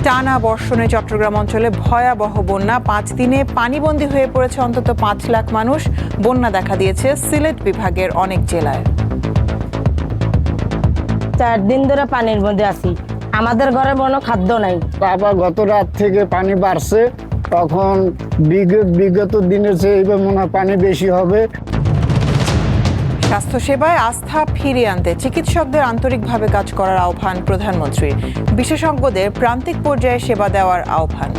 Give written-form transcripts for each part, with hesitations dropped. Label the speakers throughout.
Speaker 1: টানা বর্ষণে চট্টগ্রাম অঞ্চলে ভয়াবহ বন্যা। 5 দিনে পানিবন্দী হয়ে পড়েছে অন্তত 5 লাখ মানুষ। বন্যা দেখা দিয়েছে সিলেট বিভাগের অনেক জেলায়।
Speaker 2: 4 দিন ধরে পানির মধ্যে আছি, আমাদের ঘরে কোনো খাদ্য নাই।
Speaker 3: আবার গত রাত থেকে পানি বাড়ছে, তখন বিগত দিনের চেয়ে এবার মনে হয় পানি বেশি হবে।
Speaker 1: স্বাস্থ্যসেবায় আস্থা ফিরিয়ে আনতে চিকিৎসকদের আন্তরিকভাবে কাজ করার আহ্বান প্রধানমন্ত্রীর। বিশেষজ্ঞদের প্রান্তিক পর্যায়ে সেবা দেওয়ার আহ্বান।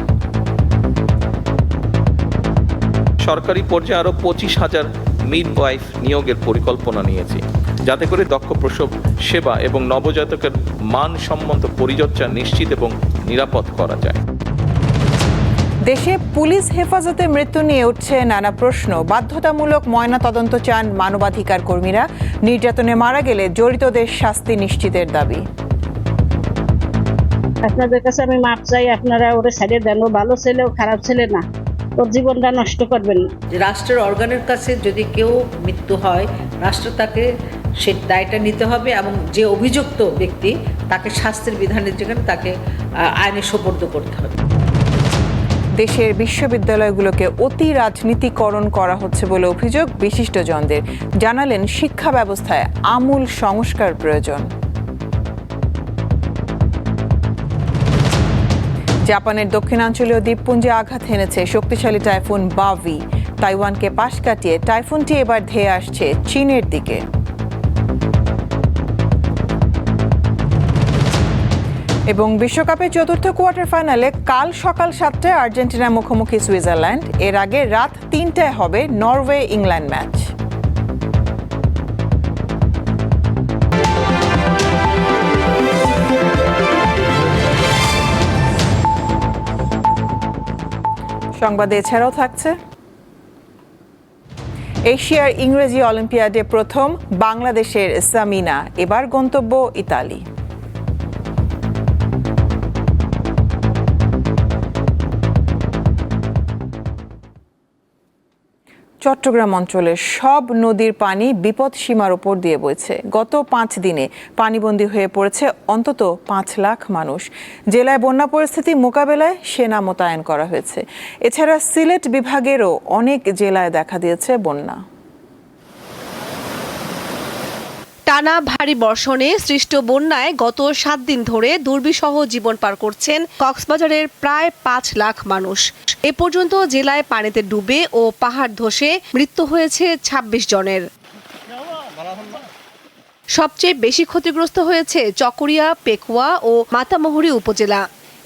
Speaker 4: সরকারি পর্যায়ে আরও 25,000 মিডওয়াইফ নিয়োগের পরিকল্পনা নিয়েছি, যাতে করে দক্ষ প্রসব সেবা এবং নবজাতকের মানসম্মত পরিচর্যা নিশ্চিত এবং নিরাপদ করা যায়।
Speaker 1: দেশে পুলিশ হেফাজতে মৃত্যু নিয়ে উঠছে নানা প্রশ্ন। বাধ্যতামূলক ময়না তদন্ত চান মানবাধিকার কর্মীরা। নির্যাতনে মারা গেলে জড়িতদের শাস্তি নিশ্চিতের দাবি।
Speaker 5: আপনাদের কাছে আমি মাপ চাই, আপনারা ওরে ছেড়ে দেন। ও ভালো ছেলে, ও খারাপ ছেলে না, ওর জীবনটা নষ্ট করবেন না।
Speaker 6: রাষ্ট্রের অর্গানের কাছে যদি কেউ মৃত্যু হয়, রাষ্ট্র তাকে সে দায়টা নিতে হবে এবং যে অভিযুক্ত ব্যক্তি তাকে শাস্তির বিধানের যেখানে তাকে আইনে সোপর্দ করতে হবে।
Speaker 1: দেশের বিশ্ববিদ্যালয়গুলোকে অতি রাজনীতিকরণ করা হচ্ছে বলে অভিযোগ বিশিষ্টজনদের। জানালেন শিক্ষা ব্যবস্থায় আমূল সংস্কার প্রয়োজন। জাপানের দক্ষিণাঞ্চলীয় দ্বীপপুঞ্জে আঘাত হেনেছে শক্তিশালী টাইফুন বাভি। তাইওয়ানকে পাশ কাটিয়ে টাইফুনটি এবার ধেয়ে আসছে চীনের দিকে। এবং বিশ্বকাপের চতুর্থ কোয়ার্টার ফাইনালে কাল সকাল 7টায় আর্জেন্টিনার মুখোমুখি সুইজারল্যান্ড। এর আগে রাত 3টায় হবে নরওয়ে ইংল্যান্ড ম্যাচ। সংবাদে এছাড়াও থাকছে এশিয়ার ইংরেজি অলিম্পিয়াডে প্রথম বাংলাদেশের সামিনা, এবার গন্তব্য ইতালি। চট্টগ্রাম অঞ্চলের সব নদীর পানি বিপদ সীমার উপর দিয়ে বইছে। গত 5 দিনে পানিবন্দী হয়ে পড়েছে অন্তত 5 লাখ মানুষ। জেলায় বন্যা পরিস্থিতি মোকাবেলায় সেনা মোতায়েন করা হয়েছে। এছাড়া সিলেট বিভাগেরও অনেক জেলায় দেখা দিয়েছে বন্যা।
Speaker 7: টানা ভারী বর্ষণে সৃষ্ট বন্যায় গত 7 দিন ধরে দুর্বিষহ জীবন পার করছেন কক্সবাজারের প্রায় 5 লাখ মানুষ। এ পর্যন্ত জেলায় পানিতে ডুবে ও পাহাড় ধসে মৃত্যু হয়েছে 26 জনের। সবচেয়ে বেশি ক্ষতিগ্রস্ত হয়েছে চকরিয়া, পেকুয়া ও মাতামুহুরী উপজেলা।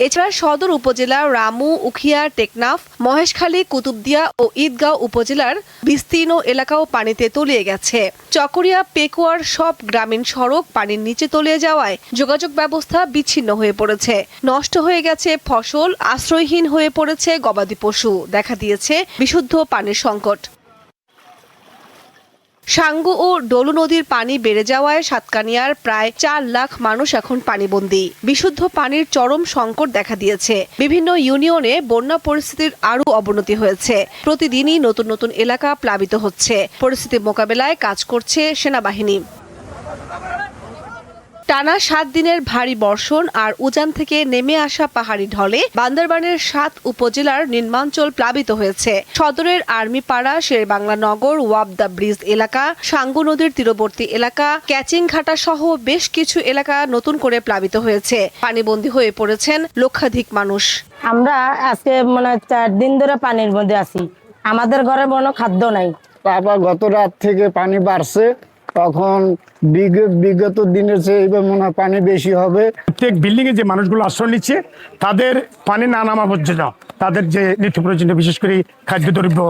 Speaker 7: এছাড়া সদর উপজেলা, রামু, উখিয়া, টেকনাফ, মহেশখালী, কুতুবদিয়া ও ঈদগাঁও উপজেলার বিস্তীর্ণ এলাকাও পানিতে তলিয়ে গেছে। চকরিয়া, পেকুয়ার সব গ্রামীণ সড়ক পানির নিচে তলিয়ে যাওয়ায় যোগাযোগ ব্যবস্থা বিচ্ছিন্ন হয়ে পড়েছে। নষ্ট হয়ে গেছে ফসল, আশ্রয়হীন হয়ে পড়েছে গবাদি পশু, দেখা দিয়েছে বিশুদ্ধ পানির সংকট। সাঙ্গু ও ডলু নদীর পানি বেড়ে যাওয়ায় সাতকানিয়ার প্রায় 4 লাখ মানুষ এখন পানিবন্দী। বিশুদ্ধ পানির চরম সংকট দেখা দিয়েছে। বিভিন্ন ইউনিয়নে বন্যা পরিস্থিতির আরও অবনতি হয়েছে। প্রতিদিনই নতুন নতুন এলাকা প্লাবিত হচ্ছে। পরিস্থিতি মোকাবেলায় কাজ করছে সেনাবাহিনী। টানা 7 দিনের ভারী বর্ষণ আর উজান থেকে নেমে আসা পাহাড়ি ঢলে বান্দরবানের 7 উপজেলার নিম্নাঞ্চল প্লাবিত হয়েছে। সদরের আর্মিপাড়া, শেরেবাংলা নগর, ওয়াবদা ব্রিজ এলাকা, সাঙ্গু নদীর তীরবর্তী এলাকা, ক্যাচিংঘাটা সহ বেশ কিছু এলাকা নতুন করে প্লাবিত হয়েছে। পানিবন্দী হয়ে পড়েছেন লক্ষাধিক মানুষ।
Speaker 2: আমরা আজকে 4 দিন ধরে পানির মধ্যে আছি, আমাদের ঘরে কোনো খাদ্য নাই।
Speaker 3: আবার গত রাত থেকে পানি বাড়ছে, তখন বিগত দিনের চেয়ে এবার মনে হয় পানি বেশি হবে।
Speaker 8: প্রত্যেক বিল্ডিং এ যে মানুষগুলো আশ্রয় নিচ্ছে তাদের পানি না নামা পর্যন্ত তাদের যে নিত্য প্রয়োজনীয় বিশেষ করে খাদ্যদ্রব্য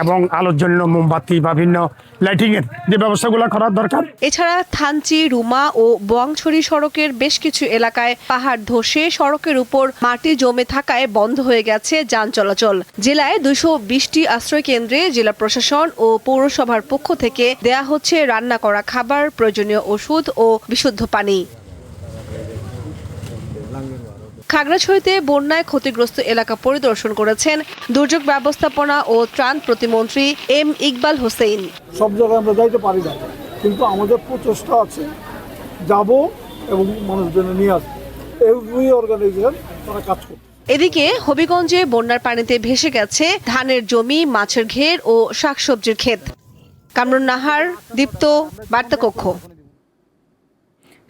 Speaker 8: এবং আলোর জন্য মোমবাতি বা ভিন্ন লাইটিং এর যে ব্যবস্থাগুলো করার দরকার।
Speaker 7: এছাড়া থানচি, রুমা ও বোয়াংছড়ি সড়কের বেশ কিছু এলাকায় পাহাড় ধসে সড়কের উপর মাটি জমে থাকায় বন্ধ হয়ে গেছে যান চলাচল। জেলায় 220টি আশ্রয় কেন্দ্রে জেলা প্রশাসন ও পৌরসভার পক্ষ থেকে দেয়া হচ্ছে রান্না করা খাবার, প্রয়োজনীয় ওষুধ ও বিশুদ্ধ পানি। খাগড়াছড়িতে বন্যায় ক্ষতিগ্রস্ত এলাকা পরিদর্শন করেছেন দুর্যোগ ব্যবস্থাপনা ও ত্রাণ প্রতিমন্ত্রী এম ইকবাল হোসেন।
Speaker 9: সব জায়গায় আমরা যাইতে পারি না, কিন্তু আমাদের প্রচেষ্টা আছে, যাব এবং মানুষজনে নিয়ে আসবো। এভরি অর্গানাইজেশন তারা কাজ করছে।
Speaker 7: এদিকে হবিগঞ্জে বন্যার পানিতে ভেসে গেছে ধানের জমি, মাছের ঘের ও শাকসবজির ক্ষেত। কামরুন নাহার, দীপ্ত, বার্তাকক্ষ।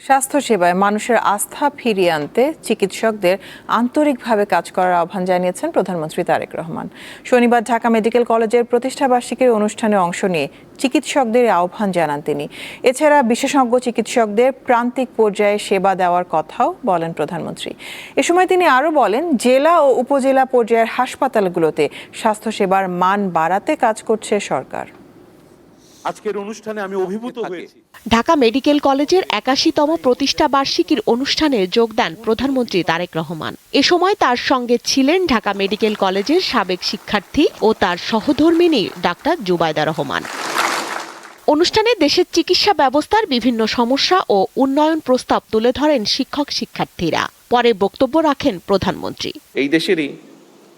Speaker 1: স্বাস্থ্যসেবায় মানুষের আস্থা ফিরিয়ে আনতে চিকিৎসকদের আন্তরিকভাবে কাজ করার আহ্বান জানিয়েছেন প্রধানমন্ত্রী তারেক রহমান। শনিবার ঢাকা মেডিকেল কলেজের প্রতিষ্ঠাবার্ষিকীর অনুষ্ঠানে অংশ নিয়ে চিকিৎসকদের আহ্বান জানান তিনি। এছাড়া বিশেষজ্ঞ চিকিৎসকদের প্রান্তিক পর্যায়ে সেবা দেওয়ার কথাও বলেন প্রধানমন্ত্রী। এ সময় তিনি আরও বলেন, জেলা ও উপজেলা পর্যায়ের হাসপাতালগুলোতে স্বাস্থ্যসেবার মান বাড়াতে কাজ করছে সরকার।
Speaker 10: আজকের অনুষ্ঠানে আমি অভিভূত হয়েছি।
Speaker 11: ঢাকা মেডিকেল কলেজের ৮১তম প্রতিষ্ঠা বার্ষিকীর অনুষ্ঠানে যোগ দেন প্রধানমন্ত্রী তারেক রহমান। এ সময় তার সঙ্গে ছিলেন ঢাকা মেডিকেল কলেজের সাবেক শিক্ষার্থী ও তার সহধর্মিণী ডাক্তার জুবাইদা রহমান। অনুষ্ঠানে দেশের চিকিৎসা ব্যবস্থার বিভিন্ন সমস্যা ও উন্নয়ন প্রস্তাব তুলে ধরেন শিক্ষক শিক্ষার্থীরা। পরে বক্তব্য রাখেন প্রধানমন্ত্রী।
Speaker 4: এই দেশেরই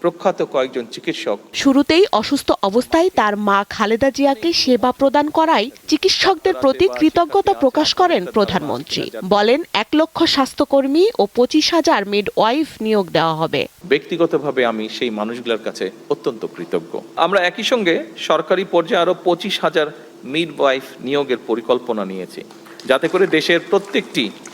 Speaker 4: প্রখ্যাত কয়েকজন চিকিৎসক
Speaker 11: শুরুতেই অসুস্থ অবস্থায় তার মা খালেদা জিয়াকে সেবা প্রদান করায় চিকিৎসকদের প্রতি কৃতজ্ঞতা প্রকাশ করেন প্রধানমন্ত্রী। বলেন, ১ লক্ষ স্বাস্থ্যকর্মী ও ২৫,০০০ মিডওয়াইফ নিয়োগ দেওয়া হবে।
Speaker 4: ব্যক্তিগতভাবে আমি সেই মানুষগুলোর কাছে অত্যন্ত কৃতজ্ঞ। আমরা একই সঙ্গে সরকারি পর্যায়ে আরো ২৫,০০০ মিডওয়াইফ নিয়োগের পরিকল্পনা নিয়েছি, যাতে করে দেশের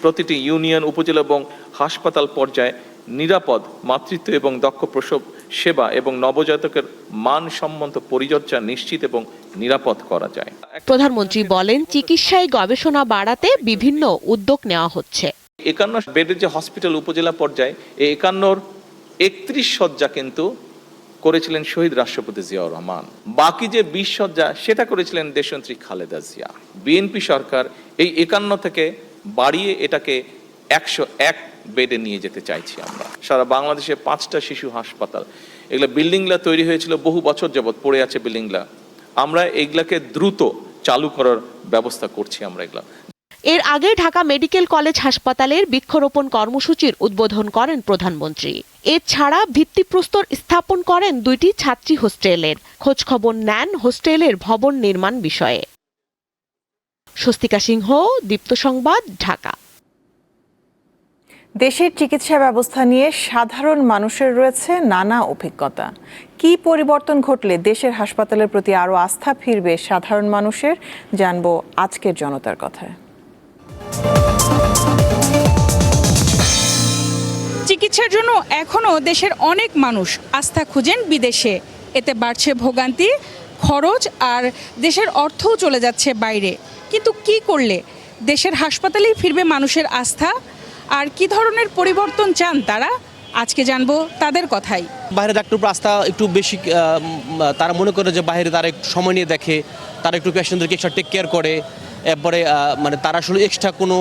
Speaker 4: প্রতিটি ইউনিয়ন, উপজেলা এবং হাসপাতাল পর্যায়ে নিরাপদ মাতৃত্ব এবং দক্ষ প্রসব সেবা এবং নবজাতকের মানসম্মত পরিচর্যা নিশ্চিত এবং নিরাপদ করা যায়।
Speaker 11: প্রধানমন্ত্রী বলেন, চিকিৎসায় গবেষণা বাড়াতে বিভিন্ন উদ্যোগ নেওয়া হচ্ছে।
Speaker 4: ৫১ বেডের যে হসপিটাল উপজেলা পর্যায়ে, এই ৫১-র ৩১ শয্যা কিন্তু করেছিলেন শহীদ রাষ্ট্রপতি জিয়াউর রহমান। বাকি যে ২০ শয্যা সেটা করেছিলেন দেশনেত্রী খালেদা জিয়া। বিএনপি সরকার এই ৫১ থেকে বাড়িয়ে এটাকে ১০১ বেডে নিয়ে যেতে চাইছি আমরা। সারা বাংলাদেশে ৫টা শিশু হাসপাতাল, এগুলা বিল্ডিংগুলা তৈরি হয়েছিল বহু বছর যাবৎ পড়ে আছে বিল্ডিংগুলা। আমরা এগুলাকে দ্রুত চালু করার ব্যবস্থা করছি আমরা এগুলা।
Speaker 11: এর আগে ঢাকা মেডিকেল কলেজ হাসপাতালের বৃক্ষরোপণ কর্মসূচির উদ্বোধন করেন প্রধানমন্ত্রী। এছাড়া ভিত্তিপ্রস্তর স্থাপন করেন ২টি ছাত্রী হোস্টেলের। খোঁজখবর নেন হোস্টেলের ভবন নির্মাণ বিষয়ে। স্বস্তিকা সিংহ, দীপ্ত সংবাদ, ঢাকা।
Speaker 1: দেশের চিকিৎসা ব্যবস্থা নিয়ে সাধারণ মানুষের রয়েছে নানা অভিজ্ঞতা। কি পরিবর্তন ঘটলে দেশের হাসপাতালের প্রতি আরও আস্থা ফিরবে সাধারণ মানুষের, জানবো আজকের জনতার কথায়।
Speaker 12: চিকিৎসার জন্য এখনও দেশের অনেক মানুষ আস্থা খুঁজেন বিদেশে। এতে বাড়ছে ভোগান্তি, খরচ আর দেশের অর্থও চলে যাচ্ছে বাইরে। কিন্তু কি করলে দেশের হাসপাতালেই ফিরবে মানুষের আস্থা, আর কি ধরনের পরিবর্তন চান তারা, আজকে জানবো তাদের কথাই।
Speaker 13: বাইরে ডাক্তার উপর আস্থা একটু বেশি, তারা মনে করে যে বাইরে তারা একটু সময় নিয়ে দেখে, তারা একটু পেশেন্টদেরকে এক্সট্রা টেক কেয়ার করে, এরপরে মানে তারা আসলে এক্সট্রা কোনো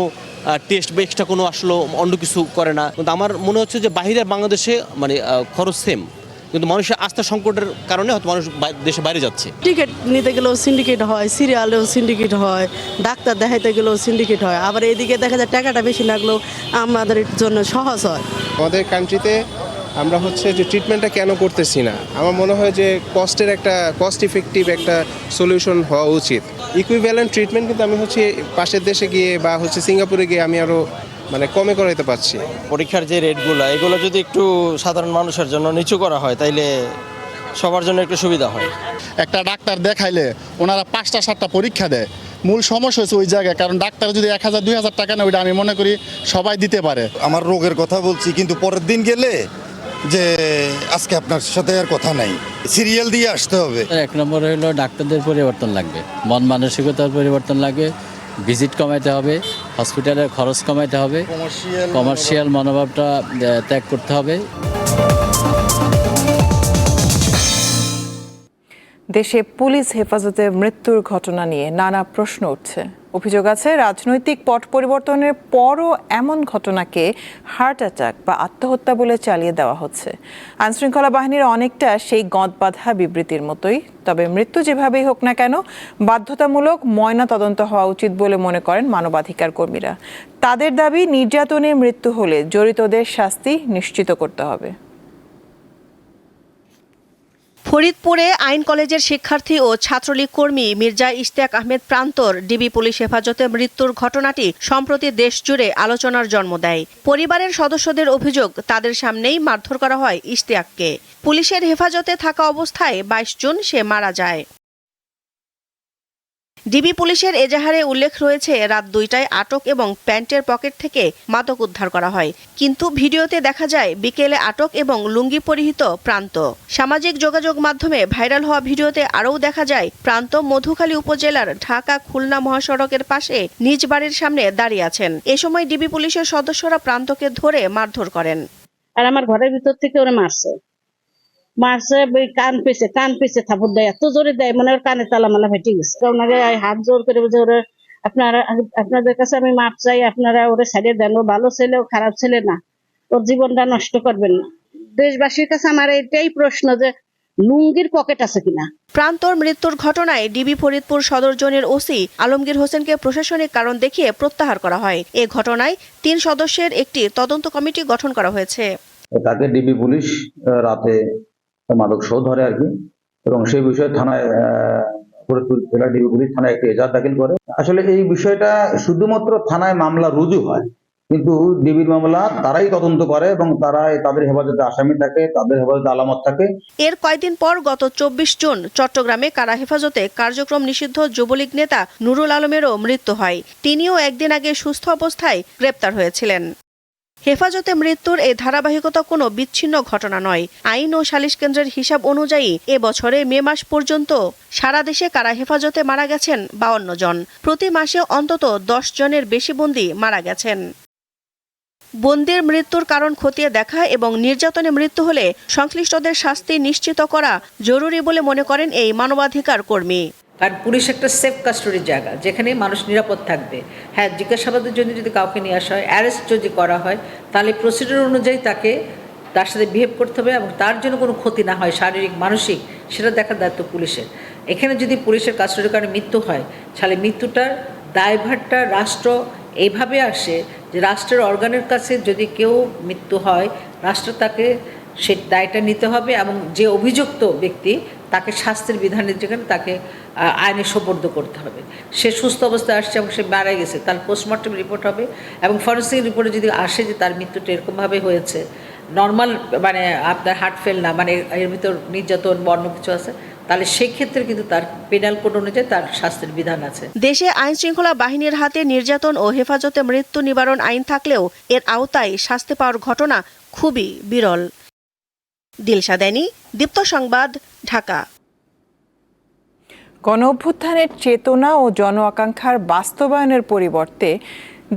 Speaker 13: টেস্ট বা এক্সট্রা কোনো আসলে অন্য কিছু করে না। কিন্তু আমার মনে হচ্ছে যে বাইরে আর বাংলাদেশে মানে খরচ সেম, কিন্তু মানুষের আস্থা সংকটের কারণে হয়তো মানুষ দেশে বাইরে যাচ্ছে।
Speaker 14: টিকিট নিতে গেলেও সিন্ডিকেট হয়, সিরিয়ালেও সিন্ডিকেট হয়, ডাক্তার দেখাইতে গেলেও সিন্ডিকেট হয়। আবার এদিকে দেখা যায় টাকাটা বেশি লাগলেও আমাদের জন্য সহজ হয়।
Speaker 15: আমাদের কান্ট্রিতে আমরা হচ্ছে যে ট্রিটমেন্টটা কেন করতেছি না, আমার মনে হয় যে কস্টের একটা কস্ট ইফেক্টিভ একটা সলিউশন হওয়া উচিত। ইকুইভ্যালেন্ট ট্রিটমেন্ট কিন্তু আমি হচ্ছে পাশের দেশে গিয়ে বা হচ্ছে সিঙ্গাপুরে গিয়ে আমি আরও মানে কমে করাইতে পারছি।
Speaker 16: পরীক্ষার যে রেটগুলো, এগুলো যদি একটু সাধারণ মানুষের জন্য নিচু করা হয় তাইলে সবার জন্য একটু সুবিধা হয়।
Speaker 17: একটা ডাক্তার দেখাইলে ওনারা 5টা 7টা পরীক্ষা দেয়। মূল সমস্যা হচ্ছে ওই জায়গায়, কারণ ডাক্তার যদি 1000-2000 টাকা নেয়, ওইটা আমি মনে করি সবাই দিতে পারে।
Speaker 18: আমার রোগের কথা বলছি, কিন্তু পরের দিন গেলে যে আজকে আপনার সাথে আর কথা নাই, সিরিয়াল দিয়ে আসতে হবে।
Speaker 19: 1 নম্বর হলো ডাক্তারদের পরিবর্তন লাগবে, মন মানসিকতার পরিবর্তন লাগবে, ভিজিট কমাইতে হবে, হসপিটালের খরচ কমাইতে হবে, কমার্শিয়াল মনোভাবটা ত্যাগ করতে হবে।
Speaker 1: দেশে পুলিশ হেফাজতে মৃত্যুর ঘটনা নিয়ে নানা প্রশ্ন উঠছে। অভিযোগ আছে, রাজনৈতিক পট পরিবর্তনের পরও এমন ঘটনাকে হার্ট অ্যাটাক বা আত্মহত্যা বলে চালিয়ে দেওয়া হচ্ছে। আইনশৃঙ্খলা বাহিনীর অনেকটা সেই গঁদবাঁধা বিবৃতির মতোই। তবে মৃত্যু যেভাবেই হোক না কেন, বাধ্যতামূলক ময়না তদন্ত হওয়া উচিত বলে মনে করেন মানবাধিকার কর্মীরা। তাদের দাবি, নির্যাতনে মৃত্যু হলে জড়িতদের শাস্তি নিশ্চিত করতে হবে।
Speaker 7: ফরিদপুরে আইন কলেজের শিক্ষার্থী ও ছাত্রলীগ কর্মী মির্জা ইশতিয়াক আহমেদ প্রান্তর ডিবি পুলিশ হেফাজতে মৃত্যুর ঘটনাটি সম্প্রতি দেশজুড়ে আলোচনার জন্ম দেয়। পরিবারের সদস্যদের অভিযোগ, তাদের সামনেই মারধর করা হয় ইশতিয়াককে। পুলিশের হেফাজতে থাকা অবস্থায় 22 জুন সে মারা যায়। ডিবি পুলিশের এজাহারে উল্লেখ রয়েছে, রাত 2টায় আটক এবং প্যান্টের পকেট থেকে মাদক উদ্ধার করা হয়। কিন্তু ভিডিওতে দেখা যায় বিকেলে আটক এবং লুঙ্গি পরিহিত প্রান্ত। সামাজিক যোগাযোগ মাধ্যমে ভাইরাল হওয়া ভিডিওতে আরও দেখা যায় প্রান্ত মধুখালী উপজেলার ঢাকা খুলনা মহাসড়কের পাশে নিজ বাড়ির সামনে দাঁড়িয়ে আছেন। এ সময় ডিবি পুলিশের সদস্যরা প্রান্তকে ধরে মারধর করেন।
Speaker 5: আর আমার ঘরের ভিতর থেকে ওরা মারছে কান পেছে থাপড় দেয়, এত জোরে দেয় মানে ওর কানে তালা মালা ফেটে গেছে। ওনাকে হাত জোর করে বলছে, ওরা আপনাদের কাছে আমি মাপ চাই, আপনারা ওরা ছেড়ে দেন, ও ভালো ছেলে, ও খারাপ ছেলে না, ওর জীবনটা নষ্ট করবেন না। দেশবাসীর কাছে আমার এটাই প্রশ্ন যে লুঙ্গির পকেট আছে কিনা।
Speaker 7: প্রান্তর মৃত্যুর ঘটনায় ডিবি ফরিদপুর সদর জোনের ওসি আলমগীর হোসেনকে প্রশাসনিক কারণ দেখিয়ে প্রত্যাহার করা হয়। এ ঘটনায় 3 সদস্যের একটি তদন্ত কমিটি গঠন করা হয়েছে।
Speaker 20: তাকে ডিবি পুলিশ রাতে মাদক সহ ধরে আর কি, এবং সেই বিষয়ে থানায় ফরিদপুর জেলা ডিবি পুলিশ থানায় একটি এজাহার দাখিল করে। আসলে এই বিষয়টা শুধুমাত্র থানায় মামলা রুজু হয়, কিন্তু ডিবির মামলা তারাই তদন্ত করে এবং তাদের হেফাজতে আসামি থাকে, তাদের হেফাজতে আলামত থাকে।
Speaker 7: এর কয়েকদিন পর গত 24 জুন চট্টগ্রামে কারা হেফাজতে কার্যক্রম নিষিদ্ধ যুবলীগ নেতা নুরুল আলমেরও মৃত্যু হয়। তিনিও একদিন আগে সুস্থ অবস্থায় গ্রেপ্তার হয়েছিলেন। হেফাজতে মৃত্যুর এই ধারাবাহিকতা কোনো বিচ্ছিন্ন ঘটনা নয়। আইন ও সালিশ কেন্দ্রের হিসাব অনুযায়ী এবছরে মে মাস পর্যন্ত সারা দেশে কারা হেফাজতে মারা গেছেন 52 জন। প্রতি মাসে অন্তত 10 জনের বেশি বন্দী মারা গেছেন। বন্দির মৃত্যুর কারণ খতিয়ে দেখা এবং নির্যাতনে মৃত্যু হলে সংশ্লিষ্টদের শাস্তি নিশ্চিত করা জরুরি বলে মনে করেন এই মানবাধিকার কর্মী।
Speaker 6: কারণ পুলিশ একটা সেফ কাস্টডির জায়গা, যেখানে মানুষ নিরাপদ থাকবে। হ্যাঁ, জিজ্ঞাসাবাদের জন্য যদি কাউকে নিয়ে আসা হয়, অ্যারেস্ট যদি করা হয়, তাহলে প্রসিডিউর অনুযায়ী তার সাথে বিহেভ করতে হবে এবং তার জন্য কোনো ক্ষতি না হয় শারীরিক মানসিক, সেটা দেখার দায়িত্ব পুলিশের। এখানে যদি পুলিশের কাস্টডির কারণে মৃত্যু হয়, তাহলে মৃত্যুটার দায়ভারটা রাষ্ট্র এইভাবে আসে যে রাষ্ট্রের অর্গানের কাছে যদি কেউ মৃত্যু হয়, রাষ্ট্র তাকে সে দায়টা নিতে হবে এবং যে অভিযুক্ত ব্যক্তি তাকে শাস্তির বিধানের যেখানে তাকে আইনে সোপর্দ করতে হবে। সে সুস্থ অবস্থায় আসছে এবং সে মারা গেছে, তার পোস্টমর্টম রিপোর্ট হবে এবং ফরেন্সিক রিপোর্টে যদি আসে যে তার মৃত্যুটা এরকমভাবে হয়েছে, নর্মাল মানে আপনার হার্ট ফেল না, মানে এর ভিতর নির্যাতন বর্ণ কিছু আছে, তাহলে সেই ক্ষেত্রে কিন্তু তার পেনাল কোড অনুযায়ী তার শাস্তির বিধান আছে।
Speaker 7: দেশে আইন শৃঙ্খলা বাহিনীর হাতে নির্যাতন ও হেফাজতে মৃত্যু নিবারণ আইন থাকলেও এর আওতায় শাস্তি পাওয়ার ঘটনা খুবই বিরল। দিলশা দেনি, দীপ্ত সংবাদ, ঢাকা।
Speaker 1: গণ অভ্যুত্থানের চেতনা ও জন আকাঙ্ক্ষার বাস্তবায়নের পরিবর্তে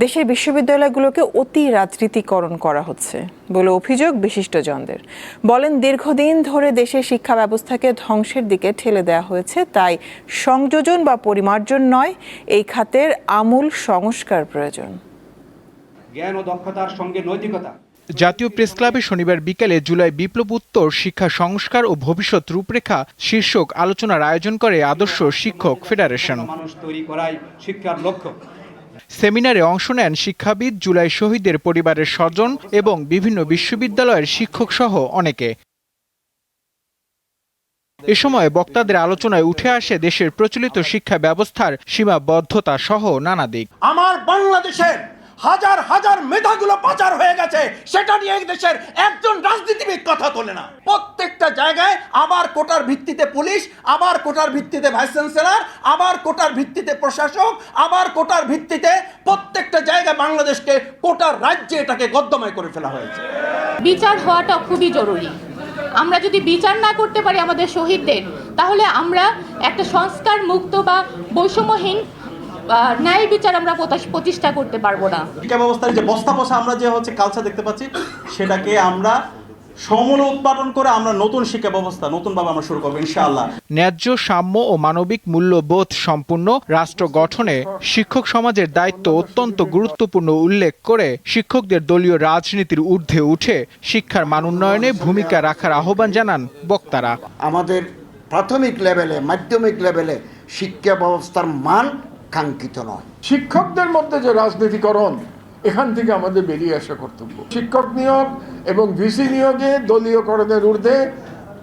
Speaker 1: দেশের বিশ্ববিদ্যালয়গুলোকে অতি রাজনীতিকরণ করা হচ্ছে বলে অভিযোগ বিশিষ্টজনদের। বলেন, দীর্ঘদিন ধরে দেশের শিক্ষা ব্যবস্থাকে ধ্বংসের দিকে ঠেলে দেওয়া হয়েছে, তাই সংযোজন বা পরিমার্জন নয়, এই খাতের আমূল সংস্কার প্রয়োজন।
Speaker 21: জ্ঞান ও দক্ষতার সঙ্গে নৈতিকতা।
Speaker 22: জাতীয় প্রেস ক্লাবে শনিবার বিকেলে জুলাই বিপ্লব উত্তর শিক্ষা সংস্কার ও ভবিষ্যৎ রূপরেখা শীর্ষক আলোচনার আয়োজন করে আদর্শ শিক্ষক ফেডারেশন।
Speaker 21: মানুষ তৈরি করাই শিক্ষার লক্ষ্য।
Speaker 22: সেমিনারে অংশ নেন শিক্ষাবিদ, জুলাই শহীদদের পরিবারের স্বজন এবং বিভিন্ন বিশ্ববিদ্যালয়ের শিক্ষক সহ অনেকে। এ সময় বক্তাদের আলোচনায় উঠে আসে দেশের প্রচলিত শিক্ষা ব্যবস্থার সীমাবদ্ধতা সহ নানা দিক।
Speaker 10: আমার বাংলাদেশের হাজার হাজার মেধাগুলো পাচার হয়ে গেছে, সেটা নিয়ে এই দেশের একজন রাজনীতিবিদ কথা তোলে না। প্রত্যেকটা জায়গায় আবার কোটার ভিত্তিতে পুলিশ, আবার কোটার ভিত্তিতে ভাইস চ্যান্সেলর, আবার কোটার ভিত্তিতে প্রশাসক, আবার কোটার ভিত্তিতে প্রত্যেকটা জায়গায় বাংলাদেশকে কোটার রাজ্যে এটাকে গদ্যময় করে ফেলা হয়েছে।
Speaker 23: বিচার হওয়াটা খুবই জরুরি। আমরা যদি বিচার না করতে পারি আমাদের শহীদদের, তাহলে আমরা একটা সংস্কার মুক্ত বা বৈষম্যহীন ন্যায় বিচার আমরা প্রতিষ্ঠা করতে পারবো না।
Speaker 24: শিক্ষা ব্যবস্থার যে বস্তা পচা আমরা যে কালচার দেখতে পাচ্ছি, সেটাকে আমরা সমূলে উৎপাদন করে আমরা নতুন শিক্ষা ব্যবস্থা নতুনভাবে আমরা শুরু করবো ইনশাআল্লাহ।
Speaker 22: ন্যায্য, সাম্য ও মানবিক মূল্যবোধ সম্পূর্ণ রাষ্ট্র গঠনে শিক্ষক সমাজের দায়িত্ব অত্যন্ত গুরুত্বপূর্ণ উল্লেখ করে শিক্ষকদের দলীয় রাজনীতির ঊর্ধ্বে উঠে শিক্ষার মান উন্নয়নে ভূমিকা রাখার আহ্বান জানান বক্তারা।
Speaker 25: আমাদের প্রাথমিক লেভেলে, মাধ্যমিক লেভেলে শিক্ষা ব্যবস্থার মান কাঙ্ক্ষিত নয়।
Speaker 9: শিক্ষকদের মধ্যে যে রাজনীতিকরণ, এখান থেকে আমাদের বেরিয়ে আসা কর্তব্য। শিক্ষক নিয়োগ এবং ভিসি নিয়োগে দলীয়করণের ঊর্ধ্বে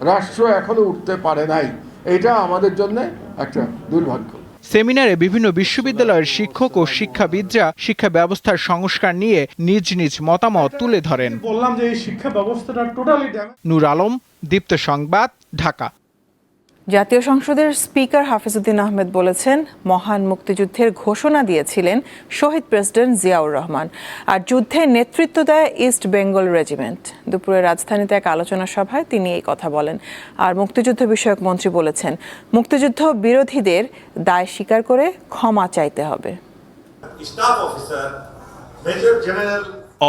Speaker 9: রাষ্ট্র এখনো উঠতে পারে নাই, এটা আমাদের জন্য একটা দুর্ভাগ্য।
Speaker 22: সেমিনারে বিভিন্ন বিশ্ববিদ্যালয়ের শিক্ষক ও শিক্ষাবিদরা শিক্ষা ব্যবস্থার সংস্কার নিয়ে নিজ নিজ মতামত তুলে ধরেন।
Speaker 2: বললাম যে এই শিক্ষা ব্যবস্থাটা টোটালি ড্যামেজ।
Speaker 22: নূর আলম, দীপ্ত সংবাদ, ঢাকা।
Speaker 1: জাতীয় সংসদের স্পিকার হাফিজউদ্দিন আহমেদ বলেছেন, মহান মুক্তিযুদ্ধের ঘোষণা দিয়েছিলেন শহীদ প্রেসিডেন্ট জিয়াউর রহমান, আর যুদ্ধে নেতৃত্ব দেয় ইস্ট বেঙ্গল রেজিমেন্ট। দুপুরে রাজধানীতে এক আলোচনা সভায় তিনি এই কথা বলেন। আর মুক্তিযুদ্ধ বিষয়ক মন্ত্রী বলেছেন, মুক্তিযুদ্ধ বিরোধীদের দায় স্বীকার করে ক্ষমা চাইতে হবে।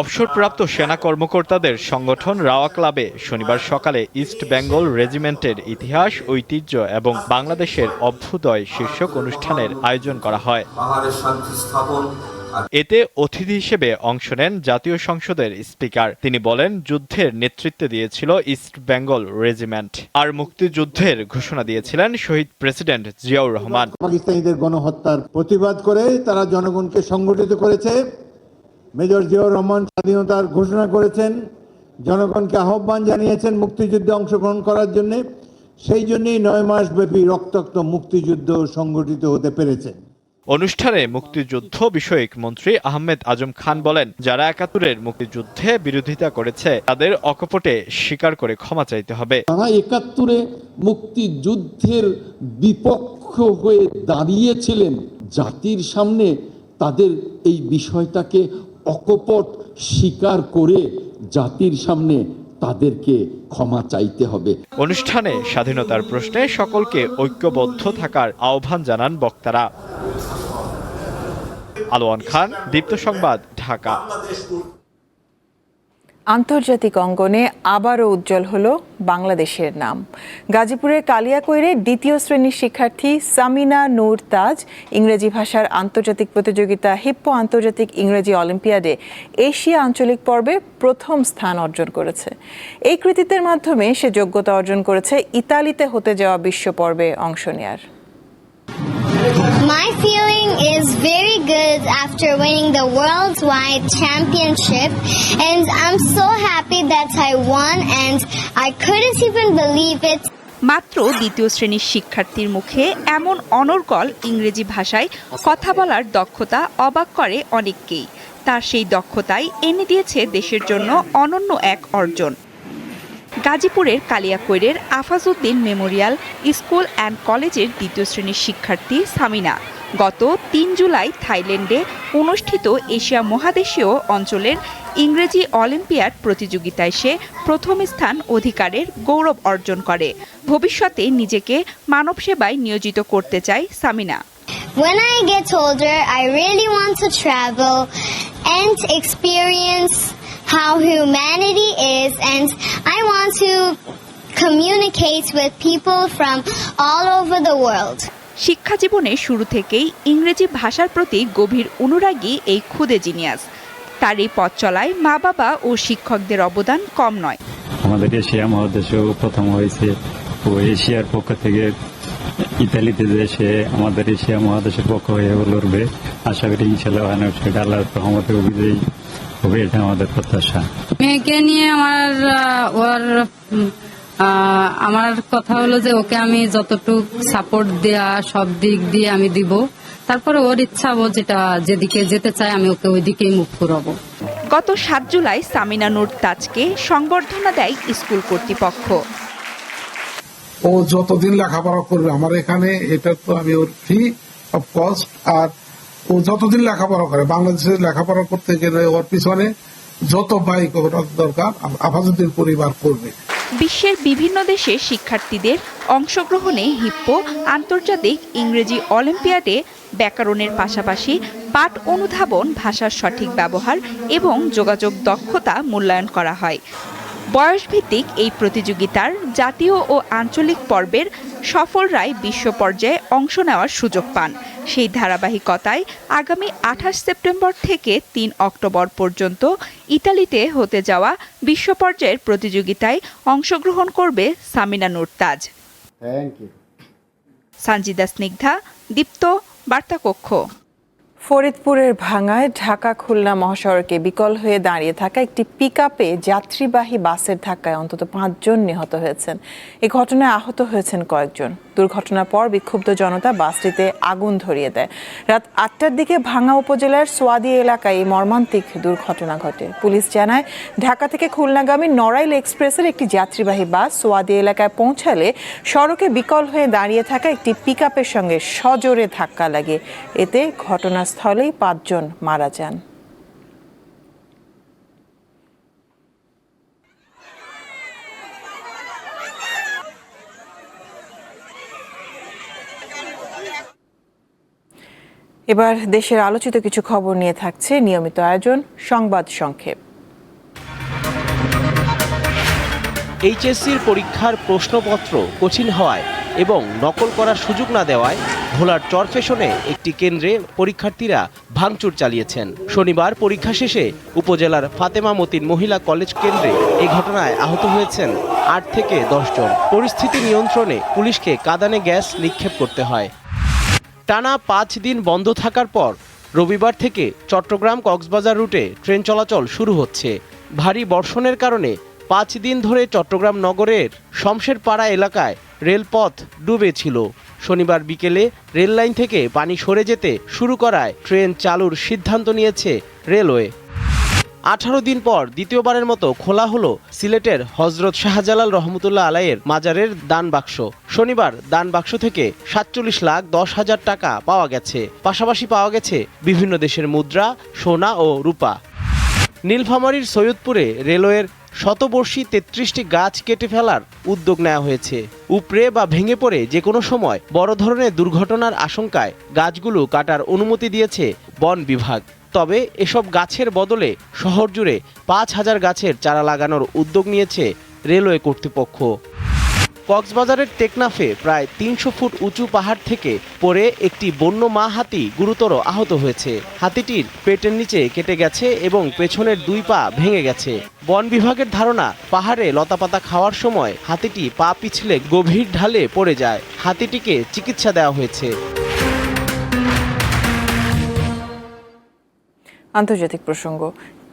Speaker 3: অবসরপ্রাপ্ত সেনা কর্মকর্তাদের সংগঠন রাওয়া ক্লাবে শনিবার সকালে ইস্ট বেঙ্গল রেজিমেন্টের ইতিহাস, ঐতিহ্য এবং বাংলাদেশের অভ্যুদয় শীর্ষক অনুষ্ঠানের আয়োজন করা হয়। এতে অতিথি হিসেবে অংশ নেন জাতীয় সংসদের স্পিকার। তিনি বলেন, যুদ্ধের নেতৃত্ব দিয়েছিল ইস্ট বেঙ্গল রেজিমেন্ট, আর মুক্তিযুদ্ধের ঘোষণা দিয়েছিলেন শহীদ প্রেসিডেন্ট জিয়াউর রহমান।
Speaker 4: পাকিস্তানিদের গণহত্যার প্রতিবাদ করে তারা জনগণকে সংগঠিত করেছে। মেজর জিয়াউর রহমান স্বাধীনতার ঘোষণা করেছেন, জনগণকে আহ্বান জানিয়েছেন মুক্তিযুদ্ধে অংশগ্রহণ করার জন্য। সেই জন্যই 9 মাস ব্যাপী রক্তাক্ত মুক্তিযুদ্ধ সংগঠিত হতে পেরেছে।
Speaker 3: অনুষ্ঠানে মুক্তিযুদ্ধ বিষয়ক মন্ত্রী আহমেদ আজম খান বলেন, যারা 71-এর মুক্তিযুদ্ধে বিরোধিতা করেছে তাদের অকপটে স্বীকার করে ক্ষমা চাইতে হবে।
Speaker 8: তারা 71-এ মুক্তিযুদ্ধের বিপক্ষ হয়ে দাঁড়িয়েছিলেন। জাতির সামনে তাদের এই বিষয়টাকে অকপট স্বীকার করে জাতির সামনে তাদেরকে ক্ষমা চাইতে হবে।
Speaker 3: অনুষ্ঠানে স্বাধীনতার প্রশ্নে সকলকে ঐক্যবদ্ধ থাকার আহ্বান জানান বক্তারা। আলোয়ান খান, দীপ্ত সংবাদ, ঢাকা।
Speaker 1: আন্তর্জাতিক অঙ্গনে আবারও উজ্জ্বল হলো বাংলাদেশের নাম। গাজীপুরের কালিয়াকৈরে দ্বিতীয় শ্রেণীর শিক্ষার্থী সামিনা নূর তাজ ইংরেজি ভাষার আন্তর্জাতিক প্রতিযোগিতা হিপ্পো আন্তর্জাতিক ইংরেজি অলিম্পিয়াডে এশিয়া আঞ্চলিক পর্বে প্রথম স্থান অর্জন করেছে। এই কৃতিত্বের মাধ্যমে সে যোগ্যতা অর্জন করেছে ইতালিতে হতে যাওয়া বিশ্ব পর্বে অংশ নেয়ার।
Speaker 11: My feeling is very good after winning the worldwide championship, and I'm so happy that I won and I couldn't even believe it.
Speaker 26: মাত্র দ্বিতীয় শ্রেণীর শিক্ষার্থীর মুখে এমন অনর্গল ইংরেজি ভাষায় কথা বলার দক্ষতা অবাক করে অনেককেই। তার সেই দক্ষতাই এনে দিয়েছে দেশের জন্য অনন্য এক অর্জন। গাজীপুরের কালিয়াকৈরের আফাজউদ্দিন মেমোরিয়াল স্কুল অ্যান্ড কলেজের দ্বিতীয় শ্রেণীর শিক্ষার্থী সামিনা গত 3 জুলাই থাইল্যান্ডে অনুষ্ঠিত এশিয়া মহাদেশীয় অঞ্চলের ইংরেজি অলিম্পিয়াড প্রতিযোগিতায় সে প্রথম স্থান অধিকারের গৌরব অর্জন করে। ভবিষ্যতে নিজেকে মানব সেবায় নিয়োজিত করতে চায় Samina.
Speaker 11: When I get older, I really want to travel and experience how humanity is, and I want to communicate with people from all over the world.
Speaker 26: শিক্ষা জীবনের শুরু থেকেই ইংরেজি ভাষার প্রতি গভীর অনুরাগী এই ক্ষুদে জিনিয়াস। তার এই পথ চলায় মা বাবা ও শিক্ষকদের অবদান কম নয়।
Speaker 27: আমাদের এশিয়া মহাদেশেও প্রথম হয়েছে, ও এশিয়ার পক্ষ থেকে ইতালিতে এসে আমাদের এশিয়া মহাদেশের পক্ষ হয়ে লড়বে। আশা করি ইনশাআল্লাহ আল্লাহর রহমতে বিজয়ী হবে, এটা আমাদের প্রত্যাশা।
Speaker 28: মেয়েকে নিয়ে আমার কথা হলো যে ওকে আমি যতটুকু সাপোর্ট দেয়া সব দিক দিয়ে আমি দিব। তারপরে ওর ইচ্ছা, ও যেদিকে যেতে চায় আমি ওকে ওই দিকেই মুভ করাবো।
Speaker 26: গত 7 জুলাই সামিনা নূর তাজকে সংবর্ধনা দেয় স্কুল কর্তৃপক্ষ।
Speaker 29: ও যতদিন লেখাপড়া করবে আমার এখানে, এটা তো আমি ওর ফ্রি অফ কস্ট। আর ও যতদিন লেখাপড়া করে, বাংলাদেশে লেখাপড়া করতে গেলে ওর পিছনে যত বাইক দরকার আফাজউদ্দিন পরিবার করবে।
Speaker 26: বিশ্বের বিভিন্ন দেশে শিক্ষার্থীদের অংশগ্রহণে হিপ্পো আন্তর্জাতিক ইংরেজি অলিম্পিয়াডে ব্যাকরণের পাশাপাশি পাঠ অনুধাবন, ভাষার সঠিক ব্যবহার এবং যোগাযোগ দক্ষতা মূল্যায়ন করা হয়। বয়সভিত্তিক এই প্রতিযোগিতার জাতীয় ও আঞ্চলিক পর্বের সফলরাই বিশ্ব পর্যায়ে অংশ নেওয়ার সুযোগ পান। সেই ধারাবাহিকতায় আগামী 28 সেপ্টেম্বর থেকে 3 অক্টোবর পর্যন্ত ইতালিতে হতে যাওয়া বিশ্ব পর্যায়ের প্রতিযোগিতায় অংশগ্রহণ করবে সামিনা নূর তাজ।
Speaker 29: Thank you.
Speaker 26: সঞ্জিদা স্নিগ্ধা, দীপ্ত, বার্তা কক্ষ।
Speaker 1: ফরিদপুরের ভাঙ্গায় ঢাকা খুলনা মহাসড়কে বিকল হয়ে দাঁড়িয়ে থাকা একটি পিকআপে যাত্রীবাহী বাসের ধাক্কায় অন্তত 5 জন নিহত হয়েছেন। এই ঘটনায় আহত হয়েছেন কয়েকজন। দুর্ঘটনার পর বিক্ষুব্ধ জনতা বাসটিতে আগুন ধরিয়ে দেয়। রাত 8টার দিকে ভাঙ্গা উপজেলার সোয়াদি এলাকায় এই মর্মান্তিক দুর্ঘটনা ঘটে। পুলিশ জানায়, ঢাকা থেকে খুলনাগামী নড়াইল এক্সপ্রেসের একটি যাত্রীবাহী বাস সোয়াদি এলাকায় পৌঁছালে সড়কে বিকল হয়ে দাঁড়িয়ে থাকা একটি পিকআপের সঙ্গে সজোরে ধাক্কা লাগে। এতে ঘটনাস্থলেই 5 জন মারা যান। এবার দেশের আলোচিত কিছু খবর নিয়ে থাকছে নিয়মিত আয়োজন সংবাদ সংক্ষেপ।
Speaker 5: এইচএসসির পরীক্ষার প্রশ্নপত্র কঠিন হওয়ায় এবং নকল করার সুযোগ না দেওয়ায় ভোলার চরফেশনে একটি কেন্দ্রে পরীক্ষার্থীরা ভাঙচুর চালিয়েছেন। শনিবার পরীক্ষা শেষে উপজেলার ফাতেমা মতিন মহিলা কলেজ কেন্দ্রে এই ঘটনায় আহত হয়েছেন 8 থেকে 10 জন। পরিস্থিতি নিয়ন্ত্রণে পুলিশকে কাঁদানে গ্যাস নিক্ষেপ করতে হয়। টানা 5 দিন বন্ধ থাকার পর রবিবার থেকে চট্টগ্রাম কক্সবাজার রুটে ট্রেন চলাচল শুরু হচ্ছে। ভারী বর্ষণের কারণে 5 দিন ধরে চট্টগ্রাম নগরের শমশেরপাড়া এলাকায় রেলপথ ডুবে ছিল। শনিবার বিকেলে রেল লাইন থেকে পানি সরে যেতে শুরু করায় ট্রেন চালুর সিদ্ধান্ত নিয়েছে রেলওয়ে। 18 দিন পর দ্বিতীয়বারের মতো খোলা হলো সিলেটের হজরত শাহজালাল রহমতুল্লাহ আলাইয়ের মাজারের দান বাক্স। শনিবার দান বাক্স থেকে 47,10,000 টাকা পাওয়া গেছে। পাশাপাশি পাওয়া গেছে বিভিন্ন দেশের মুদ্রা, সোনা ও রূপা। নীলফামারীর সৈয়দপুরে রেলওয়ের শতবর্ষী 33টি গাছ কেটে ফেলার উদ্যোগ নেওয়া হয়েছে। উপড়ে বা ভেঙে পড়ে যে কোনো সময় বড় ধরনের দুর্ঘটনার আশঙ্কায় গাছগুলো কাটার অনুমতি দিয়েছে বন বিভাগ। তবে এসব গাছের বদলে শহর জুড়ে 5,000 গাছের চারা লাগানোর উদ্যোগ নিয়েছে রেলওয়ে কর্তৃপক্ষ। কক্সবাজারের টেকনাফে প্রায় 300 ফুট উঁচু পাহাড় থেকে পড়ে একটি বন্য মা হাতি গুরুতর আহত হয়েছে। হাতিটির পেটের নিচে কেটে গেছে এবং পেছনের 2 পা ভেঙে গেছে। বন বিভাগের ধারণা, পাহাড়ে লতাপাতা খাওয়ার সময় হাতিটি পা পিছলে গভীর ঢালে পড়ে যায়। হাতিটিকে চিকিৎসা দেওয়া হয়েছে।
Speaker 1: আন্তর্জাতিক প্রসঙ্গ,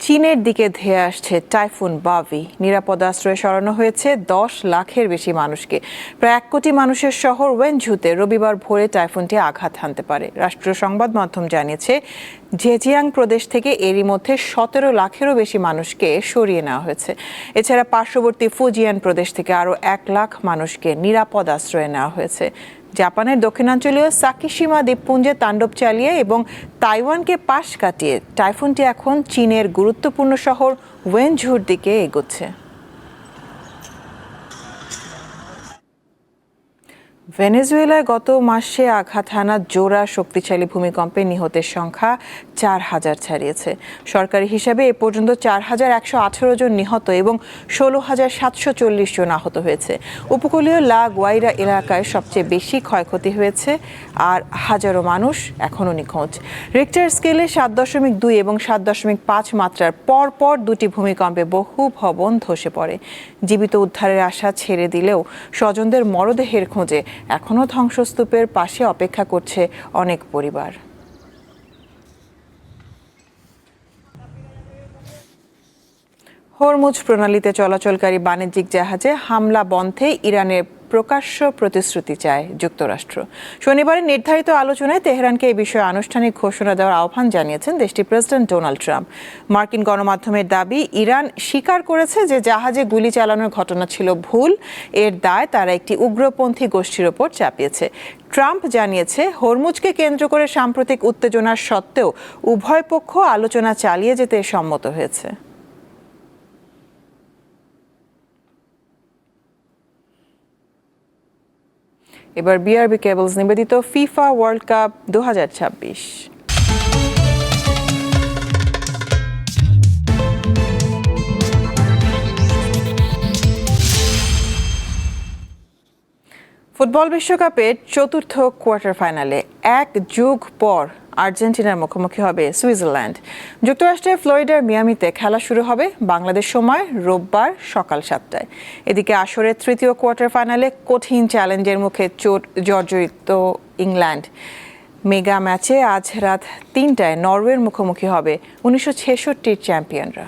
Speaker 1: চীনের দিকে ধেয়ে আসছে টাইফুন বাভি। নিরাপদ আশ্রয়ে সরানো হয়েছে 10 লাখের বেশি মানুষকে। প্রায় 1 কোটি মানুষের শহর ওয়েনঝুতে রবিবার ভোরে টাইফুনটি আঘাত হানতে পারে। রাষ্ট্রীয় সংবাদ মাধ্যম জানিয়েছে, জেজিয়াং প্রদেশ থেকে এরই মধ্যে 17 লাখেরও বেশি মানুষকে সরিয়ে নেওয়া হয়েছে। এছাড়া পার্শ্ববর্তী ফুজিয়ান প্রদেশ থেকে আরও 1 লাখ মানুষকে নিরাপদ আশ্রয়ে নেওয়া হয়েছে। জাপানের দক্ষিণাঞ্চলীয় সাকিশিমা দ্বীপপুঞ্জে তাণ্ডব চালিয়ে এবং তাইওয়ানকে পাশ কাটিয়ে টাইফুনটি এখন চীনের গুরুত্বপূর্ণ শহর ওয়েনঝুর দিকে এগোচ্ছে। ভেনেজুয়েলায় গত মাসে আঘাত হানা জোড়া শক্তিশালী ভূমিকম্পে নিহতের সংখ্যা 4,000 ছাড়িয়েছে। সরকারি হিসাবে এ পর্যন্ত 4,118 জন নিহত এবং 16,740 জন আহত হয়েছে। উপকূলীয় লা গুয়াইরা এলাকায় সবচেয়ে বেশি ক্ষয়ক্ষতি হয়েছে, আর হাজারো মানুষ এখনও নিখোঁজ। রিক্টার স্কেলে 7.2 এবং 7.5 মাত্রার পরপর 2টি ভূমিকম্পে বহু ভবন ধসে পড়ে। জীবিত উদ্ধারের আশা ছেড়ে দিলেও স্বজনদের মরদেহের খোঁজে এখনও ধ্বংসস্তূপের পাশে অপেক্ষা করছে অনেক পরিবার। হরমুজ প্রণালীতে চলাচলকারী বাণিজ্যিক জাহাজে হামলা বন্ধে ইরানের প্রকাশ্য প্রতিশ্রুতি চায় যুক্তরাষ্ট্র। শনিবার নির্ধারিত আলোচনায় তেহরানকে এই বিষয়ে আনুষ্ঠানিক ঘোষণা দেওয়ার আহ্বান জানিয়েছেন দেশটির প্রেসিডেন্ট ডোনাল্ড ট্রাম্প। মার্কিন গণমাধ্যমের দাবি, ইরান স্বীকার করেছে যে জাহাজে গুলি চালানোর ঘটনা ছিল ভুল। এর দায় তারা একটি উগ্রপন্থী গোষ্ঠীর ওপর চাপিয়েছে। ট্রাম্প জানিয়েছে, হরমুজকে কেন্দ্র করে সাম্প্রতিক উত্তেজনার সত্ত্বেও উভয় পক্ষ আলোচনা চালিয়ে যেতে সম্মত হয়েছে। এবার বিআরবি কেবলস নিবেদিত ফিফা ওয়ার্ল্ড কাপ 2026। ফুটবল বিশ্বকাপের চতুর্থ কোয়ার্টার ফাইনালে 1 যুগ পর আর্জেন্টিনার মুখোমুখি হবে সুইজারল্যান্ড। যুক্তরাষ্ট্রের ফ্লোরিডার মিয়ামিতে খেলা শুরু হবে বাংলাদেশ সময় রোববার সকাল 7টায়। এদিকে আসরের তৃতীয় কোয়ার্টার ফাইনালে কঠিন চ্যালেঞ্জের মুখে জর্জরিত ইংল্যান্ড। মেগা ম্যাচে আজ রাত 3টায় নরওয়ের মুখোমুখি হবে 1966-র চ্যাম্পিয়নরা।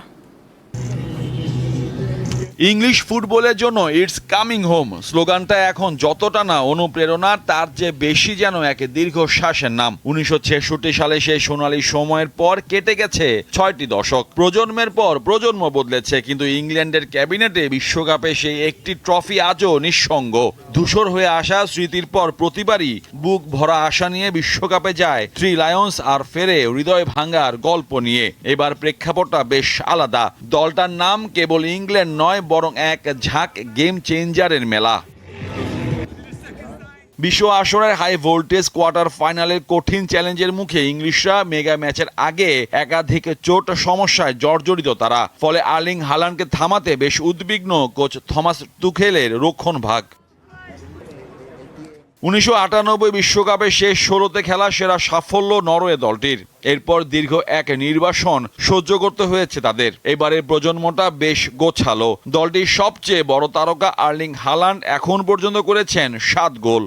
Speaker 12: ইংলিশ ফুটবলের জন্য ইটস কামিং হোম স্লোগানটা এখন যতটা না অনুপ্রেরণা, তার চেয়ে বেশি যেন এক দীর্ঘশ্বাসের নাম। 1966 সালে সেই সোনালী সময়ের পর কেটে গেছে 6টি দশক। প্রজন্মের পর প্রজন্ম বদলেছে, কিন্তু ইংল্যান্ডের ক্যাবিনেটে বিশ্বকাপে সেই একটি ট্রফি আজও নিঃসঙ্গ। ধূসর হয়ে আসা স্মৃতির পর প্রতিবারই বুক ভরা আশা নিয়ে বিশ্বকাপে যায় থ্রি লায়ন্স, আর ফেরে হৃদয় ভাঙার গল্প নিয়ে। এবার প্রেক্ষাপটটা বেশ আলাদা। দলটার নাম কেবল ইংল্যান্ড নয়, বরং এক ঝাঁক গেম চেঞ্জারের মেলা। বিশ্ব আসরের হাই ভোল্টেজ কোয়ার্টার ফাইনালের কঠিন চ্যালেঞ্জের মুখে ইংলিশরা মেগা ম্যাচের আগে একাধিক চোট সমস্যায় জর্জরিত তারা। ফলে আর্লিং হালান্ডকে থামাতে বেশ উদ্বিগ্ন কোচ থমাস তুখেলের রক্ষণভাগ। 1998 বিশ্বকাপে শেষ 16তে খেলা সেরা সাফল্য নরওয়ে দলটির। এরপর দীর্ঘ এক নির্বাসন সহ্য করতে হয়েছে তাদের। এবারের প্রজন্মটা বেশ গোছালো। দলটির সবচেয়ে বড় তারকা আর্লিং হালান্ড এখন পর্যন্ত করেছেন 7 গোল।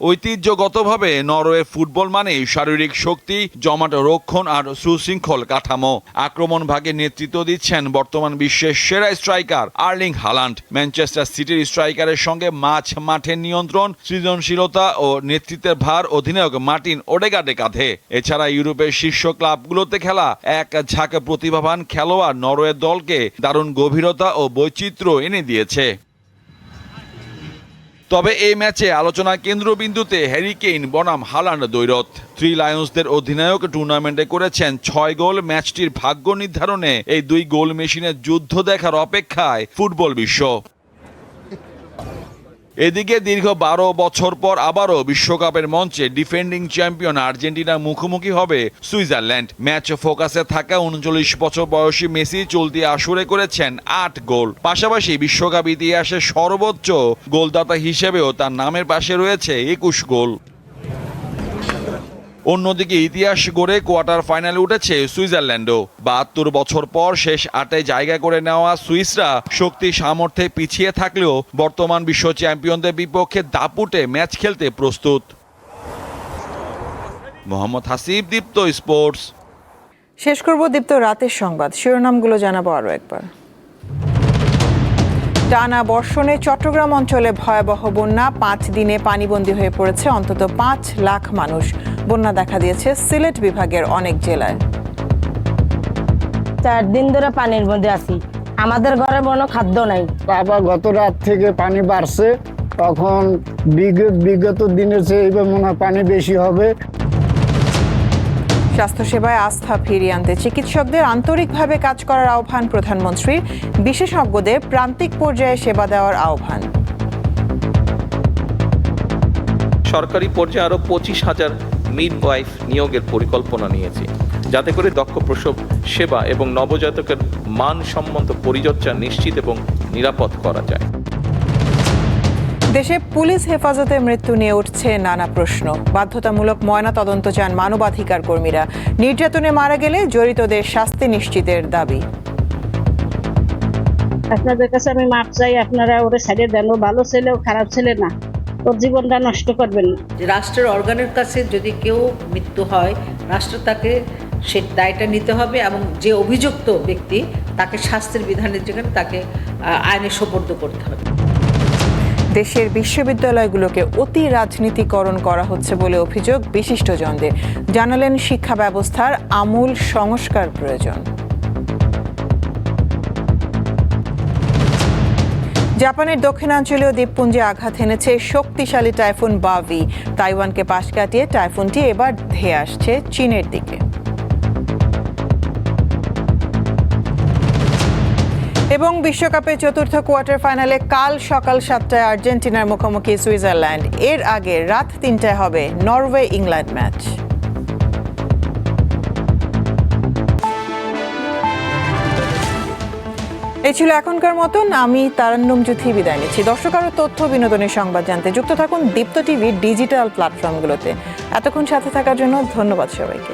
Speaker 12: ঐতিহ্যগতভাবে নরওয়ে ফুটবল মানেই শারীরিক শক্তি, জমাট রক্ষণ আর সুশৃঙ্খল কাঠামো। আক্রমণ ভাগে নেতৃত্ব দিচ্ছেন বর্তমান বিশ্বের সেরা স্ট্রাইকার আর্লিং হালান্ড। ম্যানচেস্টার সিটির স্ট্রাইকারের সঙ্গে মাঠের নিয়ন্ত্রণ, সৃজনশীলতা ও নেতৃত্বের ভার অধিনায়ক মার্টিন ওডেগার্ডের কাঁধে। এছাড়া ইউরোপের শীর্ষ ক্লাবগুলোতে খেলা এক ঝাঁক প্রতিভাবান খেলোয়াড় নরওয়ে দলকে দারুণ গভীরতা ও বৈচিত্র্য এনে দিয়েছে। তবে এই ম্যাচে আলোচনার কেন্দ্রবিন্দুতে হ্যারি কেইন বনাম হালান্ড দ্বৈরথ। থ্রি লায়ন্সদের অধিনায়ক টুর্নামেন্টে করেছেন 6 গোল। ম্যাচটির ভাগ্য নির্ধারণে এই 2 গোল মেশিনের যুদ্ধ দেখার অপেক্ষায় ফুটবল বিশ্ব। এদিকে দীর্ঘ 12 বছর পর আবারও বিশ্বকাপের মঞ্চে ডিফেন্ডিং চ্যাম্পিয়ন আর্জেন্টিনার মুখোমুখি হবে সুইজারল্যান্ড। ম্যাচ ফোকাসে থাকা 39 বছর বয়সী মেসি চলতি আসরে করেছেন 8 গোল। পাশাপাশি বিশ্বকাপ ইতিহাসে সর্বোচ্চ গোলদাতা হিসেবেও তার নামের পাশে রয়েছে 21 গোল। অন্যদিকে ইতিহাস গড়ে কোয়ার্টার ফাইনালে উঠেছে সুইজারল্যান্ডও। 72 বছর পর শেষ 8-এ জায়গা করে নেওয়া সুইসরা শক্তি সামর্থ্যে পিছিয়ে থাকলেও বর্তমান বিশ্ব চ্যাম্পিয়নদের বিপক্ষে দাপুটে ম্যাচ খেলতে প্রস্তুত। মোহাম্মদ হাসিব, দীপ্ত স্পোর্টস।
Speaker 1: শেষ করব দীপ্ত রাতের সংবাদ, শিরোনামগুলো জানাবো আরও একবার। টানা বর্ষণে চট্টগ্রাম অঞ্চলে ভয়াবহ বন্যা, 5 দিনে পানিবন্দী হয়ে পড়েছে অন্তত 5 লাখ মানুষ। বন্যা দেখা দিয়েছে সিলেট বিভাগের অনেক জেলায়।
Speaker 13: 4 দিন ধরে পানির মধ্যে আছি, আমাদের ঘরে কোনো খাদ্য নাই।
Speaker 14: আবার গত রাত থেকে পানি বাড়ছে, তখন বিগত দিনের চেয়ে এবার মনে হয় পানি বেশি হবে।
Speaker 1: স্বাস্থ্যসেবায় আস্থা ফিরিয়ে আনতে চিকিৎসকদের আন্তরিকভাবে কাজ করার আহ্বান প্রধানমন্ত্রীর। বিশেষজ্ঞদের প্রান্তিক পর্যায়ে সেবা দেওয়ার আহ্বান।
Speaker 15: সরকারি পর্যায়ে আরও 25,000 মিডওয়াইফ নিয়োগের পরিকল্পনা নিয়েছে, যাতে করে দক্ষ প্রসব সেবা এবং নবজাতকের মানসম্মত পরিচর্যা নিশ্চিত এবং নিরাপদ করা যায়।
Speaker 1: দেশে পুলিশ হেফাজতে মৃত্যু নিয়ে উঠছে নানা প্রশ্ন। বাধ্যতামূলক ময়না তদন্ত চান মানবাধিকার কর্মীরা। নির্যাতনে মারা গেলে জড়িতদের শাস্তি নিশ্চিতের দাবি।
Speaker 13: আপনাদের কাছে আমি মাপ চাই, আপনারা ওরে ছেড়ে দেন। ও ভালো ছেলে, ও খারাপ ছেলে না, ওর জীবনটা নষ্ট করবেন না।
Speaker 6: রাষ্ট্রের অর্গানের কাছে যদি কেউ মৃত্যু হয়, রাষ্ট্র তাকে সে দায়টা নিতে হবে এবং যে অভিযুক্ত ব্যক্তি তাকে শাস্তির বিধানের যেখানে তাকে আইনে সোপর্দ করতে হবে।
Speaker 1: দেশের বিশ্ববিদ্যালয়গুলোকে অতি রাজনীতিকরণ করা হচ্ছে বলে অভিযোগ বিশিষ্টজনদের। জানালেন শিক্ষা ব্যবস্থার আমূল সংস্কার প্রয়োজন। জাপানের দক্ষিণাঞ্চলীয় দ্বীপপুঞ্জে আঘাত এনেছে শক্তিশালী টাইফুন বাভি। তাইওয়ানকে পাশ কাটিয়ে টাইফুনটি এবার ধেয়ে আসছে চীনের দিকে। এবং বিশ্বকাপের চতুর্থ কোয়ার্টার ফাইনালে কাল সকাল 7টায় আর্জেন্টিনার মুখোমুখি সুইজারল্যান্ড। এর আগে রাত 3টায় হবে নরওয়ে ইংল্যান্ড ম্যাচ। এই ছিল এখনকার মতন। আমি তারান্নুম জুথি বিদায় নিচ্ছি। দর্শক, আরও তথ্য বিনোদনের সংবাদ জানতে যুক্ত থাকুন দীপ্ত টিভির ডিজিটাল প্ল্যাটফর্মগুলোতে। এতক্ষণ সাথে থাকার জন্য ধন্যবাদ সবাইকে।